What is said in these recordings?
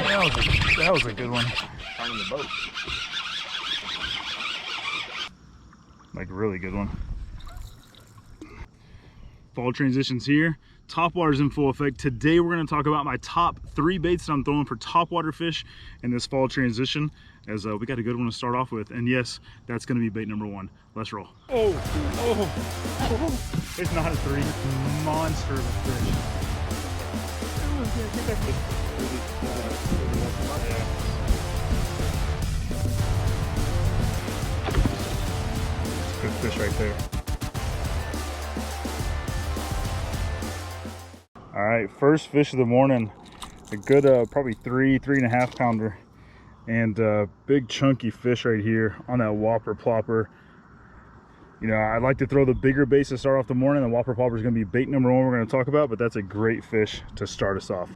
That was a good one. On the boat. Like really good one. Fall transitions here. Topwater's in full effect. Today we're going to talk about my top 3 baits that I'm throwing for topwater fish in this fall transition, as we got a good one to start off with. And yes, that's going to be bait number 1. Let's roll. Oh, it's not a 3. It's a monster of a fish. Good fish right there. All right, first fish of the morning. A good probably 3.5 pounder, and big chunky fish right here on that Whopper Plopper. You know, I like to throw the bigger baits to start off the morning. The Whopper Popper is going to be bait number 1 we're going to talk about, but that's a great fish to start us off.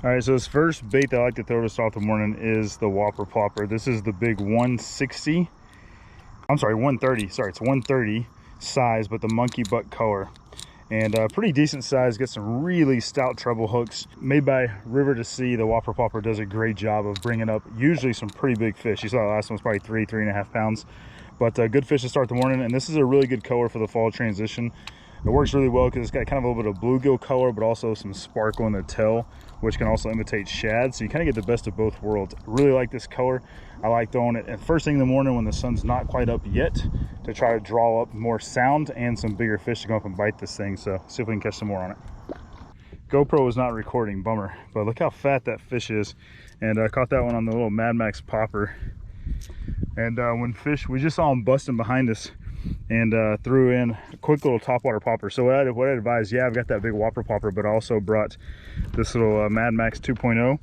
All right, so this first bait that I like to throw to start off the morning is the Whopper Popper. This is the big 160. I'm sorry, 130. Sorry, it's 130 size, but the monkey butt color. And pretty decent size. Get some really stout treble hooks. Made by River to Sea, the Whopper Popper does a great job of bringing up usually some pretty big fish. You saw the last one was probably 3.5 pounds. But good fish to start the morning. And this is a really good color for the fall transition. It works really well because it's got kind of a little bit of bluegill color, but also some sparkle in the tail, which can also imitate shad. So you kind of get the best of both worlds. I really like this color. I like throwing it at first thing in the morning when the sun's not quite up yet, to try to draw up more sound and some bigger fish to go up and bite this thing. So see if we can catch some more on it. GoPro is not recording, bummer, but look how fat that fish is. And I caught that one on the little Mad Max popper. And when fish, we just saw him busting behind us, and threw in a quick little topwater popper. So what I advise, yeah, I've got that big Whopper Popper, but I also brought this little Mad Max 2.0.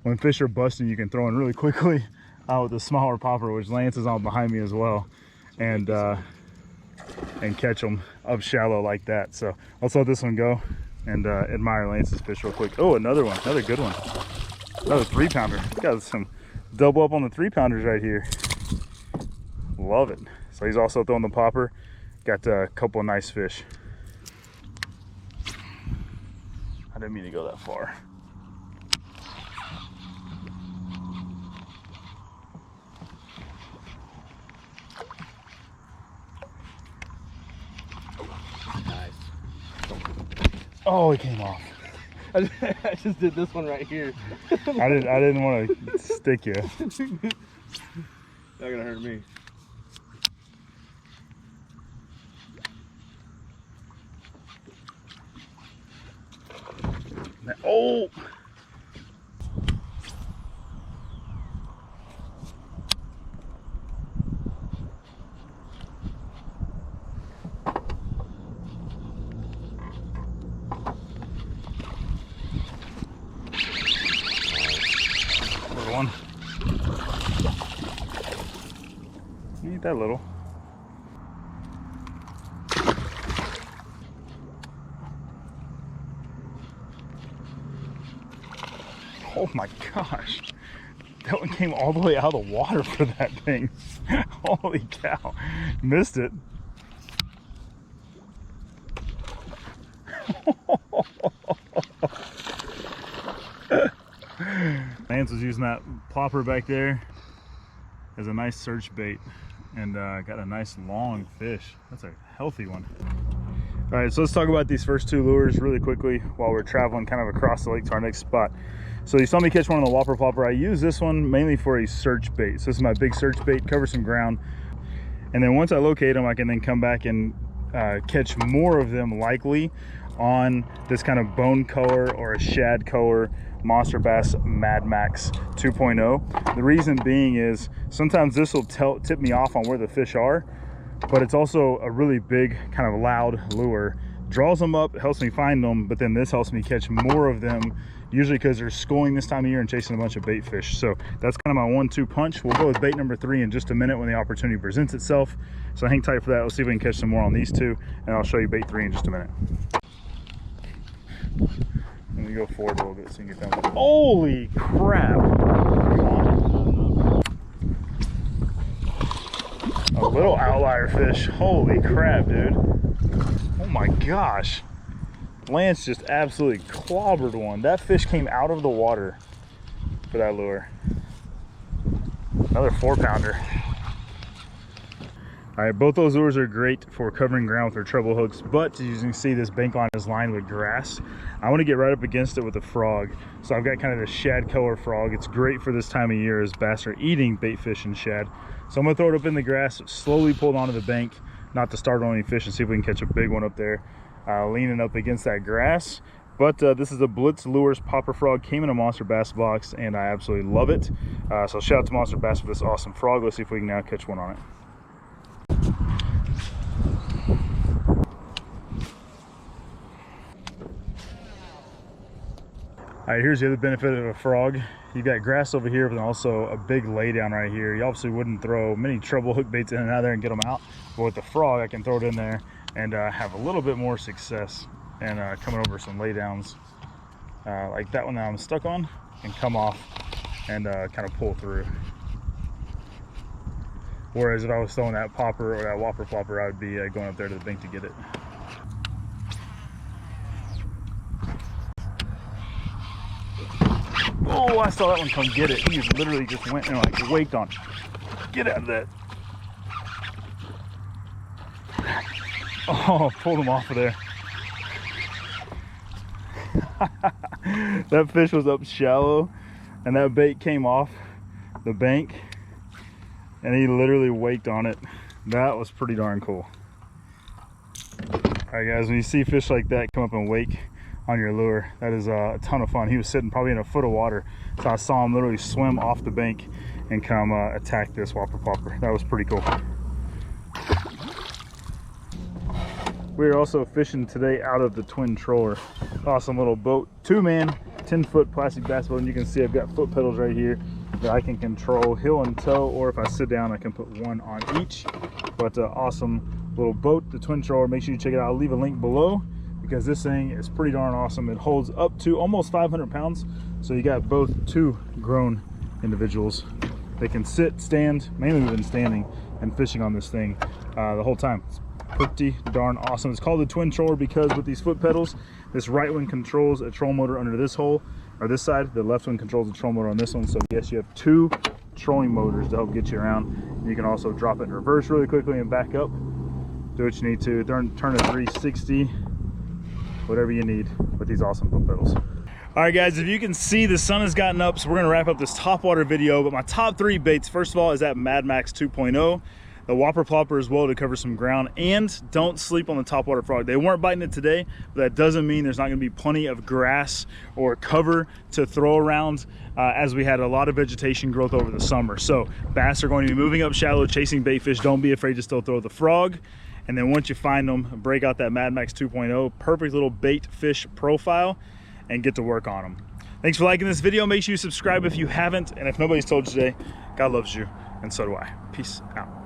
When fish are busting, you can throw in really quickly with the smaller popper, which Lance is on behind me as well, and catch them up shallow like that. So let's let this one go and admire Lance's fish real quick. Oh, another one, another good one, another 3-pounder. Got some double up on the 3-pounders right here. Love it. So he's also throwing the popper. Got a couple of nice fish. I didn't mean to go that far. Nice. Oh, it came off. I just did this one right here. I didn't want to stick you. Not gonna hurt me. Oh! Little one. Ain't that little. Oh my gosh, that one came all the way out of the water for that thing. Holy cow, missed it. Lance was using that plopper back there as a nice search bait, and got a nice long fish. That's a healthy one. All right, so let's talk about these first 2 lures really quickly while we're traveling kind of across the lake to our next spot. So you saw me catch one on the Whopper Popper. I use this one mainly for a search bait. So this is my big search bait, cover some ground. And then once I locate them, I can then come back and catch more of them, likely on this kind of bone color or a shad color MonsterBass Mad Max 2.0. The reason being is sometimes this will tip me off on where the fish are, but it's also a really big kind of loud lure. Draws them up, helps me find them, but then this helps me catch more of them, usually because they're schooling this time of year and chasing a bunch of bait fish. So that's kind of my 1-2 punch. We'll go with bait number 3 in just a minute when the opportunity presents itself. So hang tight for that. Let's see if we can catch some more on these 2, and I'll show you bait 3 in just a minute. Let me go forward a little bit so you can get down. Holy crap! Come on. A Little outlier fish. Holy crap, dude. Oh my gosh. Lance just absolutely clobbered one. That fish came out of the water for that lure. Another 4-pounder. All right, both those lures are great for covering ground with their treble hooks, but as you can see, this bank line is lined with grass. I want to get right up against it with a frog. So I've got kind of a shad color frog. It's great for this time of year as bass are eating bait fish and shad. So I'm gonna throw it up in the grass, slowly pull it onto the bank, not to start on any fish, and see if we can catch a big one up there, leaning up against that grass. But this is a Blitz Lures Popper Frog, came in a Monster Bass box, and I absolutely love it. So shout out to Monster Bass for this awesome frog. Let's see if we can now catch one on it. All right, here's the other benefit of a frog. You've got grass over here, but then also a big laydown right here. You obviously wouldn't throw many treble hook baits in and out of there and get them out. But with the frog, I can throw it in there and have a little bit more success and coming over some laydowns like that one that I'm stuck on, and come off and kind of pull through. Whereas if I was throwing that popper or that Whopper Plopper, I would be going up there to the bank to get it. Oh, I saw that one come get it. He literally just went and like waked on it. Get out of that. Oh, pulled him off of there. That fish was up shallow and that bait came off the bank and he literally waked on it. That was pretty darn cool. All right guys, when you see fish like that come up and wake on your lure, that is a ton of fun. He was sitting probably in a foot of water, so I saw him literally swim off the bank and come attack this Whopper Popper. That was pretty cool. We are also fishing today out of the Twin Troller. Awesome little boat, 2-man, 10-foot plastic bass boat, and you can see I've got foot pedals right here that I can control heel and toe, or if I sit down I can put one on each. But awesome little boat, the Twin Troller. Make sure you check it out. I'll leave a link below, because this thing is pretty darn awesome. It holds up to almost 500 pounds. So you got both 2 grown individuals. They can sit, stand, mainly we've been standing and fishing on this thing the whole time. It's pretty darn awesome. It's called the Twin Troller because with these foot pedals, this right one controls a troll motor under this hole, or this side. The left one controls the troll motor on this one. So yes, you have 2 trolling motors to help get you around. You can also drop it in reverse really quickly and back up. Do what you need to. Turn it 360. Whatever you need with these awesome foot pedals. All right guys, if you can see, the sun has gotten up, so we're gonna wrap up this Topwater video. But my top 3 baits, first of all, is that Mad Max 2.0, the Whopper Plopper as well to cover some ground, and don't sleep on the Topwater frog. They weren't biting it today, but that doesn't mean there's not gonna be plenty of grass or cover to throw around as we had a lot of vegetation growth over the summer. So bass are going to be moving up shallow, chasing bait fish. Don't be afraid to still throw the frog. And then once you find them, break out that Mad Max 2.0, perfect little bait fish profile, and get to work on them. Thanks for liking this video. Make sure you subscribe if you haven't. And if nobody's told you today, God loves you, and so do I. Peace out.